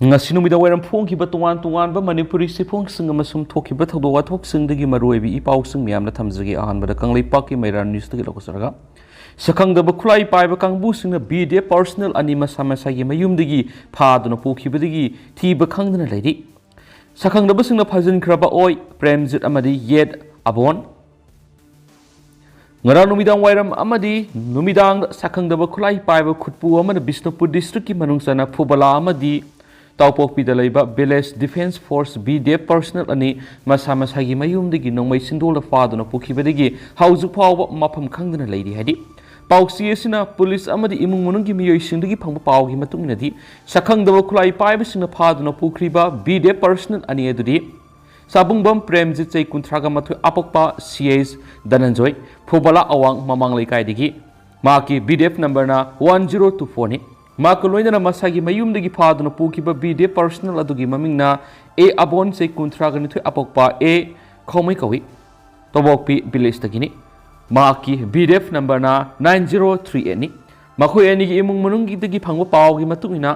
ngasi numida wairam phongkiba tongan manipuri sifongsinga masum thokiba thawdo wathoksingdagi maruibi ipausing miyamna thamjagi ahanbada kanglaipak maira news tagi lokosaraga sakhangdaba khulai paiba kangbusingna VDF personal ani masa2gi mayumdagi phaduna pukhibadagi thiba khangdana leiri sakhangdaba singna phajinkraba oi premjit amadi yet abon ngara numidang wairam amadi numidang sakhangdaba khulai paiba khutpu amana Bishnupur district ki manungsana phubala amadi Taupokpida laiba Village Defense Force VDF personnel ani masa2gi mayumdagi nongmai sindol phaduna pukhibadagi hauju phawba mafam khangdana leiri hadi pausi asina police amadi imung mununggi miyoisingdagi phangba pawgi matunginadi sakhangdaba khulai paibasingna phaduna pukriba VDF personnel ani adudi sabungbam premjit chai kunthraga mathoi apokpa CS Dananjoy phobala awang mamang leikaidagi maki VDF number na 1024 ni Makaloina masagi mayumdagi phaduna pukiba VDF personal adugi mamingna A abon se kunthraga ni thoi apokpa A khomai kawi tobokpi village tagini maki VDF number na 9038 ni makhoi ani gi imung manunggi dagi phangwa pawgi matungina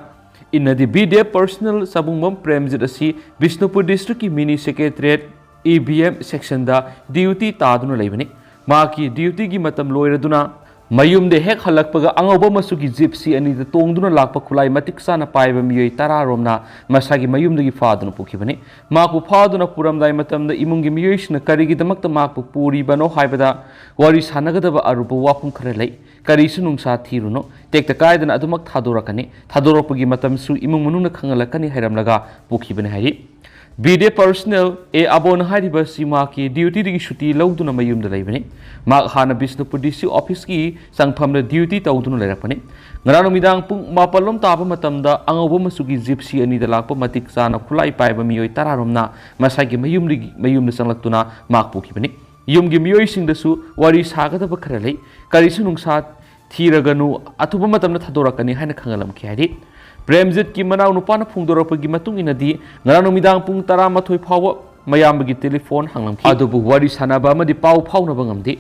inadi VDF personal sabungbam premjit asi Bishnupur district ki mini secretariat EBM section da duty taduna leibani maki duty gi matam loiraduna mayum de hek halakpaga angoba masugi gypsy ani de tongduna lakpa khulai matik sana paiba miyoi tara romna masagi mayum de phaduna pukhibani maku phaduna puramdai matamda imungi miyoisna karigi damakta maku puri bano haibada wari sanagadaba aruba wapum khare lei karisu nungsa thiruno tekta kaidana adumak thadorakani thadoropagi matam su imung mununa khangalakani hairamlaga pukhibani hairi VDF personnel A abon hariba sima ki duty digi shuti lawduna mayumda leibani mak hana Bishnupur district office ki sangphamna duty tawduna leirakpani ngarano midang pung mapalom taba matamda angoba masugi gypsy ani da lakpa matik sana khulai paiba miyoi tararomna masagi mayumda sanglaktuna mak pukhibani yumgi miyoi singdasu wari sagadaba khara lei karisu nungsa thiraganu atuba matamna thadorakani haina khangalam khari Premjit ki manau nupana phungdoropagi matung inadi ngarano midang pung 10 phawa mayambagi telephone hanglamki adubu wari sanaba amadi pau phaunaba ngamdi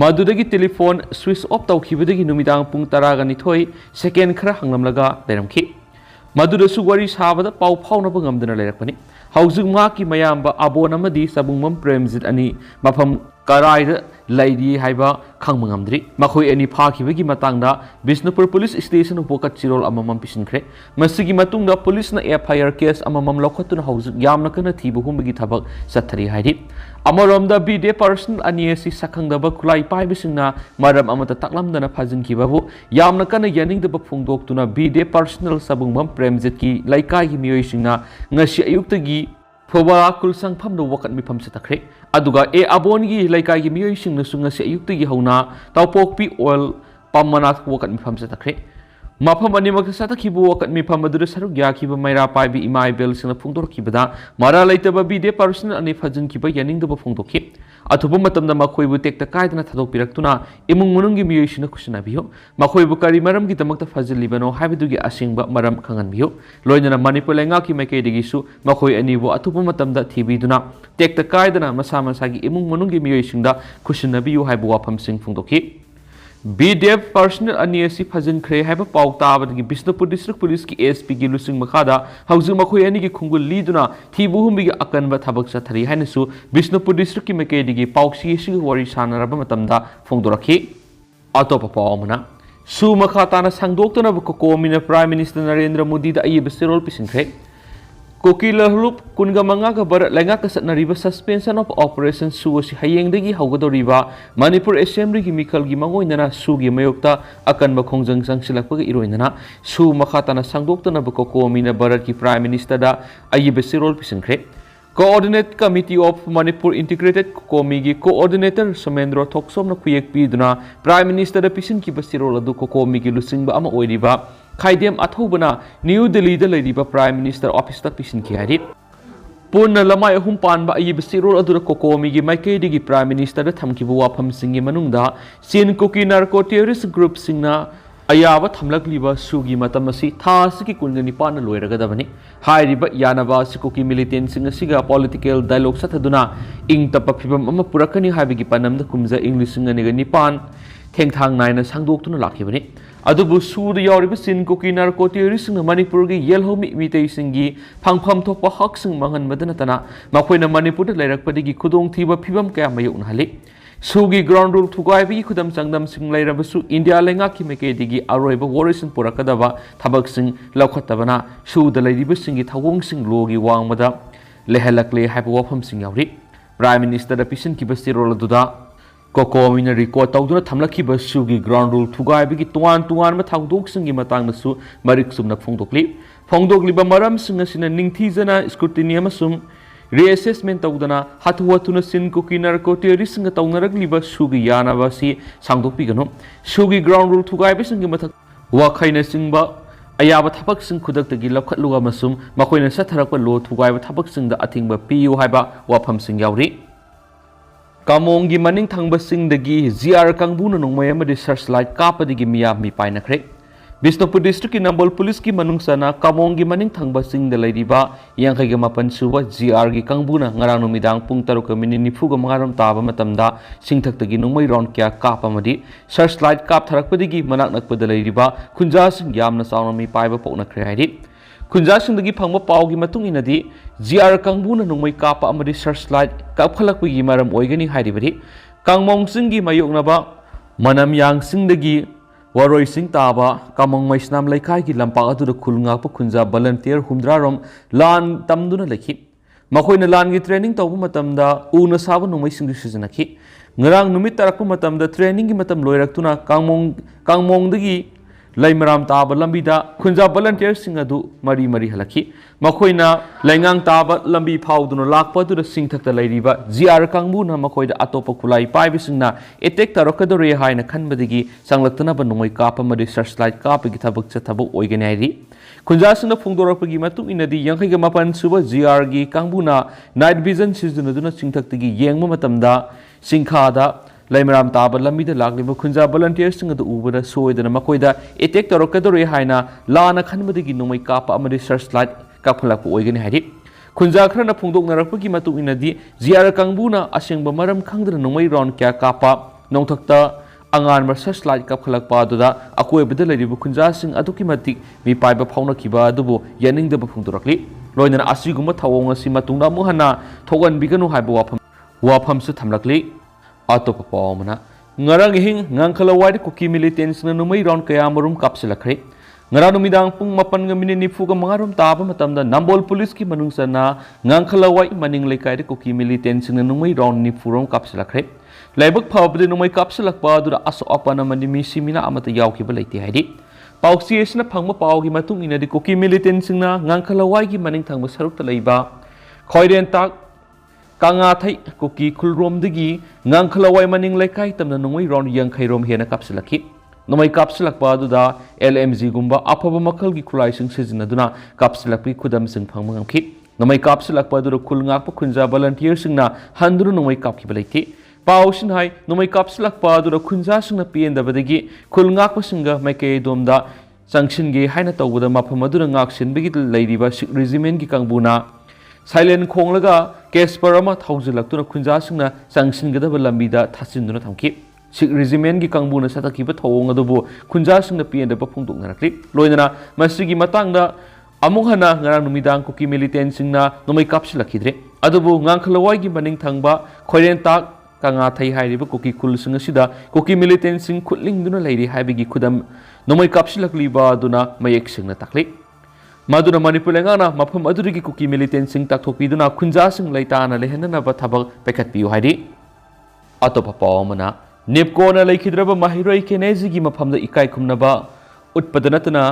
madudagi telephone switch off tawkhibadagi numidang pung 12 second khara hanglamlaga leramki madudasu wari sabada pau phaunaba ngamdana leirakpani haujung ma ki mayamba abon amadi sabungmam premjit ani mafam karai leiri haiba khangmangamdri makhoi ani phakibagi matangda Bishnupur police station upokat chirol amamam pisinkhre masigi matungda police na FIR case amamam lokhatuna haujuk yamna kana thibu humbagi thabak sathari haidi amoromda VDF person ani asi sakhangdaba khulai paibisingna maram amata taklamdana phajinkibabu yamna kana yaningdaba phungdoktuna VDF personal sabungmam premjit ki laikai gi miyoisingna ngasi ayuktagi Phobala kulsang phamdo wakat mifam satakre aduga A abongi laikai gi miyoising na sungasi ayuktagi hauna tawpokpi oil pammanat wakat mifam satakre mafam animak satakhibu wakat mifam adura saruk yakhiba maira paibi imai bel singna phungdorkibada mara laitaba VDF personal ani phajinkiba yaningdaba phungdokhi athuba matamda makhoibu tekta kaidana thadokpiraktuna imung mununggi miyoisina kusinabiyo makhoibu kari maramgi damakta phajilibano haibidugi asingba maram khanganbiyo loinana Manipur lengaki maikeidigi su makhoi anibu athuba matamda thibiduna tekta kaidana masa2gi imung mununggi miyoisingda kusinabiyo haibu wafam sing phungdokhi VDF personnel ani asi phajin khre haiba pau tabadagi Bishnupur district police ki SP gi lusing makhada hauju makhoi ani gi khungul liduna thibu humbi gi akanba thabak sathari hainasu Bishnupur district ki makedigi pauksi si wari sanaraba matamda phongdorakhi atopa pawmana su makhatana sangdoktana ko komina Prime Minister Narendra Modi da ayib serol pisingkhre Kokila hulup kunga manga barat lenga kasatnariba suspension of operation su si hayengdagi haugadoriba Manipur Assembly gi mikal gi mangoinana su gi mayokta akan ba khongjang sangsilakpaga iroinana su makhatana sangdoktana ba komina barat ki Prime Minister da ayib serol pisingkhre Coordinate Committee of Manipur Integrated Komi gi Coordinator Somendro Thoksom na khuyek piduna Prime Minister da pisin ki basirol adu komi gi lusingba ama oiriba Khaidem athobana New Delhi da leiriba Prime Minister Office ta pisin ki hari punna lamai ahum panba ayib sirol adura kokomi gi maikeidigi Prime Minister da thamkibu wafam singi manungda sin koki narco terrorist group singna ayaba thamlakliba sugi matamasi thasiki kungani pana loiragadabani hairiba yanaba sikoki militant singa siga political dialogue sathaduna ing tapa phibam ama purakani haibigi panamda kumja english singa ni pan thengthang naina sangdoktuna lakhibani अदुबु Sood यावरिबा sin cookie नारकोटियरिसिंग मणिपुरगी येलहोमी मितेसिंगी फंगफम थोपा हकसिंग मंगनबद नतना मखोइना मणिपुरदा लैरकपदिगी खुदोंग थिबा फिबम कया मायोकनहली सूगी ground rule थुगाइबी खुदम चंगदमसिंग लैरबसु India लेंगाकी मेकेदिगी अरोइबा वॉरिसन पुरकदबा थबकसिंग लौखतबना सूद लैरिबसिंगी थवोंगसिंग लोगी वांगमदा लेहलकले हाइबा वफमसिंग यावरि prime minister पिसिनकिबा सिरोल अदुदा कोकोमिना record तौदुना थमलखिबा सूगी ground rule थुगाइबगी तुआन तुआन थौदोकसिंगी मतांगदसु Marik Sumana फोंदोकलिबा मरमसिंग असिना निंगथीजना scrutiny अमसुम reassessment तौदना हाथु हाथुना सिन cookie नारकोटियरिसिंग तौनरगलिबा सूगी यानाबासी सांगदोकपिगनो सूगी ground rule थुगाइबसिंगी मथक वाखैना सिंगबा अयाबा थबकसिंग खुदक्तगी लखलुगा मसुम मखोइना सथरकबा लो थुगाइबा थबकसिंगदा अथिंगबा PU हाइबा वाफमसिंग यावरि कामोंगी मनिंग थंगबसिंगदगी GR कांगबुना नोंमय अमदि search light कापदगी मिया मी पाइनखरे Bishnupur district की Nambol police की मनुंगसना कामोंगी मनिंग थंगबसिंगद लैरिबा यांखैगे मापन सुबा GR की कांगबुना ngara नुमिदांग पुंग 7:45 ताबा मतमदा सिंगथक्तगी नोंमय राउंड क्या कापमदि सर्च लाइट काप थरकपदगी मनाक नकपद लैरिबा खुंजासिंग यामना चावना मी पाइबा पोकनखरे हाइदि खुंजासिंगदगी फंगबा पावगी मतुंग इनदी जीआर कांगबुना नोंमय कापा अमदि सर्च लाइट कापखलकपगी मरम ओइगनी हाइदिबदि कांगमोंगसिंगी मायोकनबा मनम यांगसिंगदगी वारोई सिंह ताबा कामोंग मैसनाम लेखाई की लंपाक अदुदा खुलंगाप खुंजा वॉलंटियर 100 लान तमदुना लेखि मखोइना लान की ट्रेनिंग तौबा मतमदा उना साबा नोंमय सिंगु सिजनखि ngarang numit tarakpa matamda training gi matam loiraktuna kangmongdagi laimaram taba lambida khunja volunteer sing adu mari mari halaki makoina laingang taba lambi phauduna lakpa du singthakta lairiba gr kangbu na makoida atopa kulai paibi singna attack tarakadore haina khanbadigi sanglaktana ba nomoi kapa mari searchlight kapa gi thabak chathabu oigani hairi khunja singna phungdorakpagi matung inadi yankai ga mapan suba gr gi kangbu na night vision sizuna duna singthaktagi yengma matamda singkhada laimaram taba lamida lakliba khunja volunteers sing adu ubada soidana makoida attack tarakadore haina lana khanbadigi nomoi kapa amadi searchlight kaphalak oigani hairi khunja khrana phungdoknarakpagi matung inadi gr kangbuna asengba maram khangdana nomoi round kya kapa nongthakta angan mar searchlight kaphalak pa duda akoi bada laribu khunja sing aduki matik mi paiba phauna kiba adubu yaningda ba phungdorakli loinana asiguma thawong asi matungda muhana thogan biganu haiba wafam su thamlakli atop pawmana ngarang hing ngangkhala wide kuki militants na numai round kaya marum kapsilakre ngara numidang pung mapan ga mini nifu ga mangarum taba matamda nambol police ki manungsana ngangkhala wai maning lekai de kuki militants na numai round nifurom kapsilakre laibak phawbde numai kapsilakpa dura aso apana mani mi simina amata yawki ba leiti haidi pauksi esna phangma pawgi matung inadi kuki militants na ngangkhala wai gi maning thangba sarukta leiba khoiren tak kanga thai kuki khulromdagi ngangkhalawai maning lekai tamna nongoi round yangkhairom hena kapsilaki nomai kapsilakpa aduda LMG gumba afaba makhalgi khulaising sizinaduna kapsilakpi khudam sing phangmangamki nomai kapsilakpa adura khulngakpa khunja volunteer singna handru nomai kapki balaiti pausin hai nomai kapsilakpa adura khunja singna piendabadagi khulngakpa singa maike domda sangshinge haina tawbuda mafam adura ngaksinbagi leiriba regiment gi kangbuna silent khonglaga case parama thaujilaktuna khunja singna sangsingadaba lambida thasinduna thamki sik regiment gi kangbuna satakiba thawong adubu khunja singna pienda ba phungdoknarakli loinana masigi matangda amughana ngarang numidang kuki militant singna nomai kapsilakidre adubu ngangkhalawai gi maning thangba khoiren tak kanga thai hairiba kuki kul singa sida kuki militant sing khutlingduna leiri haibigi khudam nomai kapsilakliba aduna mayek singna takli maduna manipur lengana mafam adurigi kuki militant sing takthokpiduna khunja sing leitana lehenna ba thabak pekat piu haidi atopa pawmana nepko na leikidraba mahiroi kenezi gi mafamda ikai khumnaba utpadanatna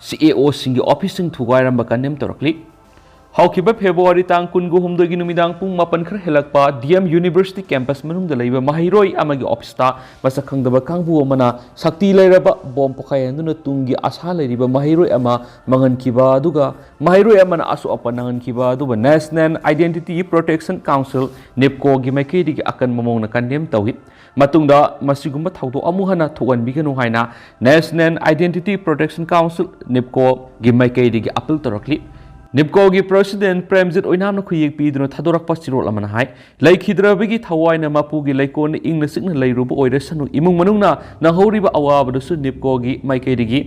CEO singi office sing thugairamba kanem torakli haukiba February tang kungu humdagi numidang pung mapan khar helakpa DM University campus manungda leiba mahiroi amagi office ta masa khangdaba kangbu amana sakti leiraba bom pokayanduna tungi asa leiriba mahiroi ama mangan kiba aduga mahiroi amana asu apanangan kiba aduba National Identity Protection Council NEPCO gi maikedi gi akan mamongna kandem tawi matungda masigumba thaudo amuhana thogan biganu haina National Identity Protection Council NEPCO gi maikedi gi appeal torakli निपकोगी president Premjit ओइनामना खुयेक पीदुना थादोरकपा चिरोल अमना हाय लैखिद्रबगी थवाइना मापुगी लैकोन इंगना सिगना लैरुब ओइरसनु इमुंग मनुंगना नहौरिबा अवाबदसु निपकोगी माइकेदिगी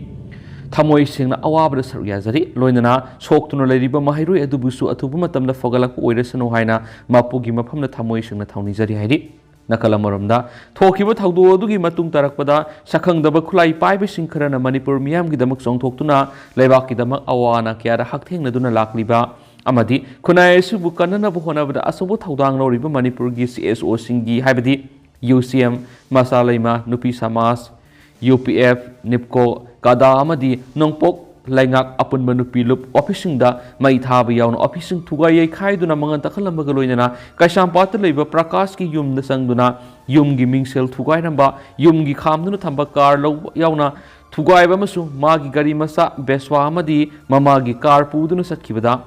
थमोय सिंगना अवाबद सरुक याजरी लोइनना सोक्तुना लैरिबा माहिरुय अदुबुसु अथुबु मतमदा फगलक ओइरसनु हायना मापुगी मफमना थमोय सिंगना थौनिजरी हायरि नकलमरमदा थोखिबा थौदो अदुगी मतुंग तरकपदा सखंगदबा खुलाई पाइबसिंग खरना मणिपुर मियामगिदमक चोंथोक्तुना लेबाकिदमक अवाना क्यारा हकथेंगनदुना लाक्लिबा अमदि खुनायसुबु कन्ननबु होनबदा असबु थौदांग लौरिबा मणिपुरगी CSO सिंगी हाइबदि UCM मसालैमा नुपी समाज UPF निपको कादा अमदि नोंपोक लाइंगाक अपुनबा नुपी लुप ऑफिसिंगदा मई थाबा याउना ऑफिसिंग थुगायै खाइदुना मंगन तखलंबगा लोइनना कैसामपात लैबा प्रकाश की युमदा संगदुना युमगी मिंगसेल थुगाइरंबा युमगी खामदुना थंबा कार लौ याउना थुगाइबा मसु मागी गाड़ी मसा बेसवा अमदि ममागी कार पुदुना सत्खिबदा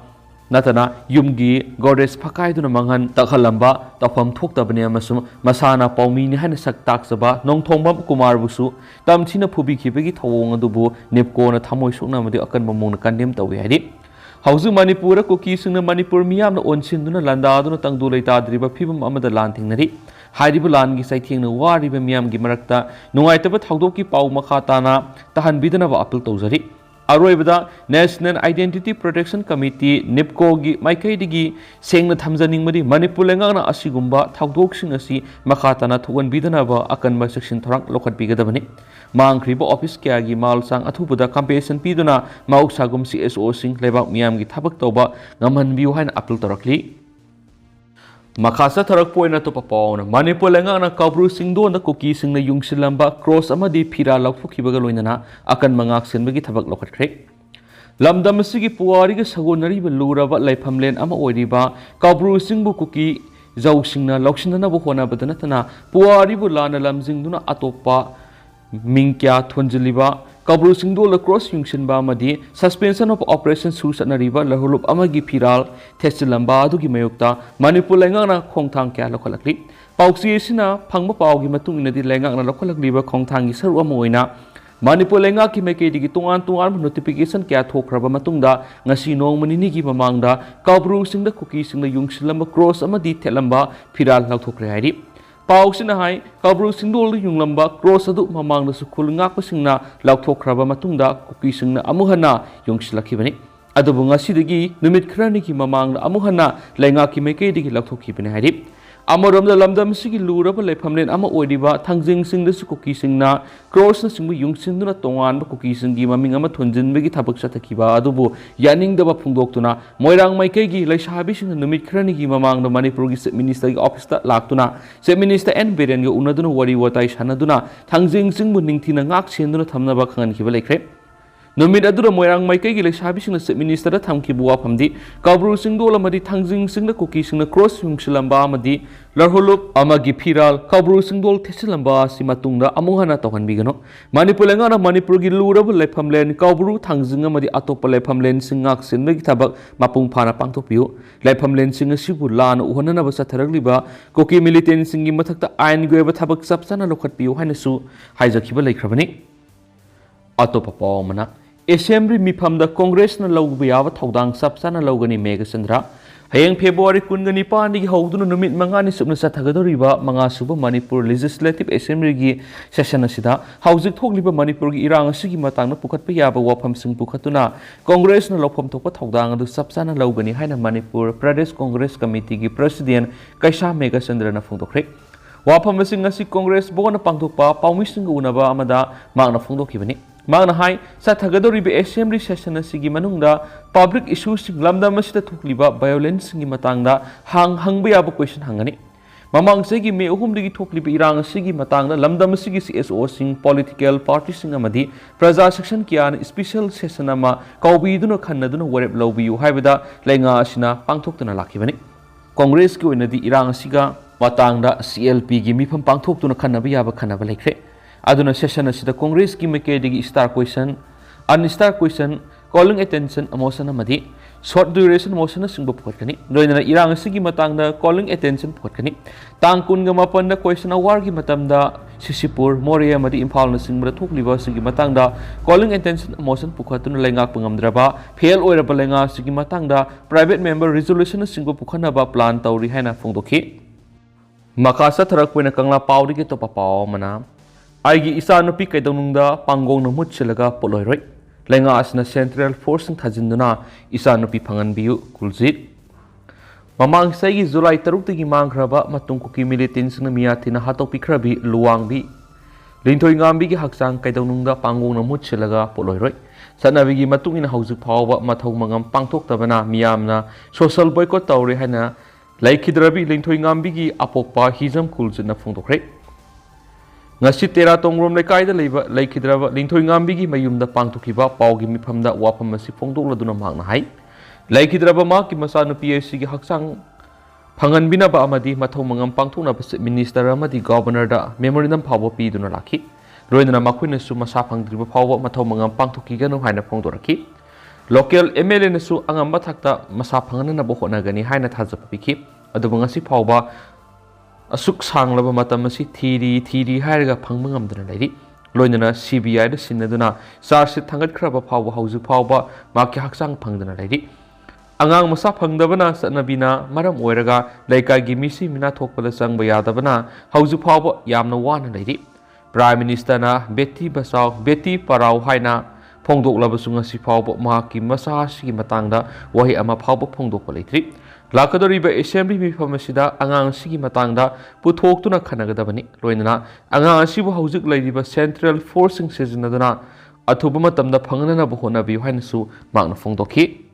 नतना युमगी गोरेस फकाइदुना मंगन तखलंबा तफम थोक्तबने अमसु मसाना पौमीनि हाना सक ताक्सबा नोंथोंबम कुमार बुसु तमथिना फुबिखिबगी थवोंग अदुबु निपकोना थमोय सुकनामदि अकनबा मोंगना कंडेम तवे हाइदि हौजु मणिपुर कुकी सिंगना मणिपुर मियामना ओनसिनदुना लंदादुना तंगदु लैताद्रिबा फिबम अमदा लान थिंगनरि हाइरिबु लानगी साइथिंगना वारिबा मियामगी मरक्ता नुंगाइतबा थौदोकि पाउ मखा ताना तहनबिदनबा अपील तौजरि अरोइबदा नेशनल आइडेंटिटी प्रोटेक्शन कमिटी निपकोगी माइकैदिगी सेंगना थमजनिंगमदि मणिपुर लेंगाना असिगुंबा थौदोकसिंग असि मखाताना थोगनबिदनबा अकनबा सेक्शन थोराक लोखतबिगदबनि मांख्रिबा ऑफिस क्यागी मालसांग अथुबदा कंपेसन पीदुना माउसागुम CSO सिंग लेबाक मियामगी थबक तौबा ngамहनबिउ हाइना अपील तौरकली मखासा थरक पोइना तो पपाउना मणिपुर लेंगाना काब्रु सिंगदोना कुकी सिंगना युंगसिलंबा क्रॉस अमदि फिरा लौथुखिबगा लोइनना अकन मंगाक सिनबगी थबक लोखतख्रे लमदम सिगी पुवारिगा सगोनरिबा लुरबा लाइफमलेन अमा ओइरिबा काब्रु सिंगबु कुकी जौसिंगना लौसिननबु होनाबदा नतना पुवारिबु लाना लमजिंगदुना अतोपा मिंक्या थोंजलिबा काब्रु सिंगदोल क्रॉस युंगसिनबा अमदि सस्पेंशन ऑफ ऑपरेशन सुसनरिबा लहुलुप अमगी फिराल थेसिलंबा अदुगी मयुक्ता मणिपुर लेंगाना खोंथांग क्या लखलकली पाउक्सीसिना फंगबा पाउगी मतुंग इनदि लेंगाना लखलकलिबा खोंथांगी सरु अमा ओइना मणिपुर लेंगाकी मेकेदिगी तोंगान तोंगान नोटिफिकेशन क्या थोखरबा मतुंगदा ngasi नोंगमनिनिगी ममांगदा काब्रु सिंगदा कुकी सिंगदा युंगसिलंबा क्रॉस अमदि थेलंबा फिराल लौथोखरे हाइरि पाउसिना हाई काब्रु सिंगदोल युंगलंबा क्रॉस अदु ममांगदसु खुलंगाकपसिंगना लौथोखरबा मतुंगदा कुकी सिंगना अमुहना युंगसिलखिबनि अदुबु ngasiदगी नुमित खरनिगी ममांगदा अमुहना लेंगाकी मेकेदिगी लौथोखिबनि हाइरि अमरोमदा लमदम सिगी लुरबा लेफमलेन अमा ओइदिबा थांजिंग सिंगदसु कुकी सिंगना क्रॉस न सिंगबु युंगसिंदुना तोंगानबा कुकी सिंगी ममिंग अमा थोंजिनबगी थबक सथखिबा अदुबु यानिंगदबा फुंगदोक्तुना मोइरांग माइकैगी लैसाबिसिंग नुमित खरनिगी ममांगदा मणिपुरगी चीफ मिनिस्टरगी ऑफिसता लाक्तुना चीफ मिनिस्टर एन बिरेनगे उनदुना वरी वताई सानदुना थांजिंग सिंगबु निंगथिना ngak सेंदुना थमनबा खंगनखिबा लेख्रे नुमित अदुरा मोइरांग माइकैगी लैसाबिसिंगना चीफ मिनिस्टर थमखिबु वाफमदि काब्रु सिंगदोल अमदि थांजिंग सिंगना कुकी सिंगना क्रॉस युंगसिलंबा अमदि लरहुलुप अमगी फिराल काब्रु सिंगदोल थेसिलंबा असि मतुंगदा अमुहना तौहनबिगनो मणिपुर लेंगाना मणिपुरगी लुरब लेफमलेन काब्रु थांजिंग अमदि अतोप लेफमलेन सिंगाक सिनबगी थबक मपुंग फाना पांगथोकपियु लेफमलेन सिंग सिबु लान उहननब सथरगलिबा कुकी मिलिटेंट सिंगी मथक्ता आइन गोयबा थबक सबसना लोखतपियु हाइनसु हाइजखिबा लेख्रबनि अतोप पावमना एसेंबली मिफमदा कांग्रेस न लौब याव थौदांग सबसना लौगनी मेघचंद्र हयेंग फेब्रुवारी 19 की हौदुना नुमित मंगानी सुबना सथगदोरिबा मंगासुबा मणिपुर लेजिस्लेटिव एसेंबली की सेशन असिदा हौजिक थोकलिबा मणिपुर की इरांग असिगी मतंगना पुखतपा याबा वाफमसिंग पुखतुना कांग्रेस न लौफम थोकपा थौदांग अदु सबसना लौगनी हाइना मणिपुर प्रदेश कांग्रेस कमिटी की प्रेसिडेंट कैसा मेघचंद्रना फोंदोखरे वाफमसिंग असि कांग्रेस बोगना पांगथोकपा पाउमिसिंग उनबा अमदा मांगना फोंदोखिबनि मांगना हाई सथगदोरिबा एसेंबली सेशन असिगी मनुंगदा पब्लिक इश्यूसिंग लमदम असिदा थोकलिबा वायोलेंससिंगी मतंगदा हंगबा याबा क्वेश्चन हंगनी ममांगसेगी मे अहुमदगी थोकलिबा इरांग असिगी मतंगदा लमदम असिगी CSO सिंग पॉलिटिकल पार्टी सिंग अमदि प्रजा सेक्शन कियान स्पेशल सेशन अमा कौबीदुना खन्नदुना वरेप लौबियु हाइबदा लेंगा असिना पांगथोक्तुना लाखिबनि कांग्रेस की ओइनदि इरांग असिगा मतंगदा CLP की मिफम पांगथोक्तुना खन्नबा याबा खन्नबा लेख्रे अदुना सेशन असिदा कांग्रेस की मेकेदिगी star question unstar question calling attention motion अमदि शॉर्ट ड्यूरेशन मोशन सिंगबु पुखतकनी लोइना इरांग असिगी मतंगदा कॉलिंग अटेंशन पुखतकनी तांग 19 क्वेश्चन अवार की मतमदा Sisipur, More, Madi Impal, Singba, Tukliva, Sigimatanga, calling attention, motion Pukatun Lenga Pungamdraba, Pale or Balenga, Sigimatanga, private member resolution, Single Pukanaba plan, Tauri Hana Fundoki. Makasa Tarakwina Kangla Paudi get up a power mana. Aigi isa no pika Nungda, Pangong no Muchilaga, Poloy. Lenga as na Central Force and Tazinduna, isa no pipangan biu, Kulzit. Mamang Sagi Zulai Tarutigi Mangraba, Matunkuki militants na Miatina Hatopikrabi, Luangbi. Lintoy Ngambigi Haksang Nungda, Pangong no Muchilaga, Poloy. Sanavigi Matung in a house of power, Matong Mangam Pangtok Tabana, Miamna, social boycott Tauri Hana, Laikidrabi, Lintoy Ngambigi, Apopa, Hizam Kulz na Fundokre. Ngasi tera tongram lekai da leba laikidraba lingthoi ngambigi mayum da pangtukiba paugi mifam da wapam masi phongdok laduna mangna hai laikidraba ma ki masa nu PSC gi haksang phangan bina ba amadi mathau mangam pangthokna ba minister amadi governor da memorandum phawa pi duna lakhi loinana makhuna su masa phangdriba phawa mathau mangam pangthoki ganu haina phongdorakhi local MLA na su angam bathakta masa phangana na bo hona gani haina thajap pikhi aduba ngasi phawa Asuk sang laba matamasi thiri hairaga phangmangamdana lairi loinana CBI da sinaduna sarsit thangat khraba phawa hauju phawa maki haksang phangdana lairi angang masa phangdabana sanabina maram oiraga laikai gi misi mina thokpada sangba yadabana hauju phawa yamna wana lairi Prime Minister na beti basau beti parau haina phongdok laba sunga si phawa maki masa si matangda wahi ama phawa phongdok laitri Lakadoriba Assembly Mifamasida, Angang Sigi Matanga, Putok to Nakanagabani, Loinana, Angang Sibu Hauzik Ladiba Central Forcing Season Adana, Atubamatam the Pangana Bohona Bihansu, Magna Fongdoki.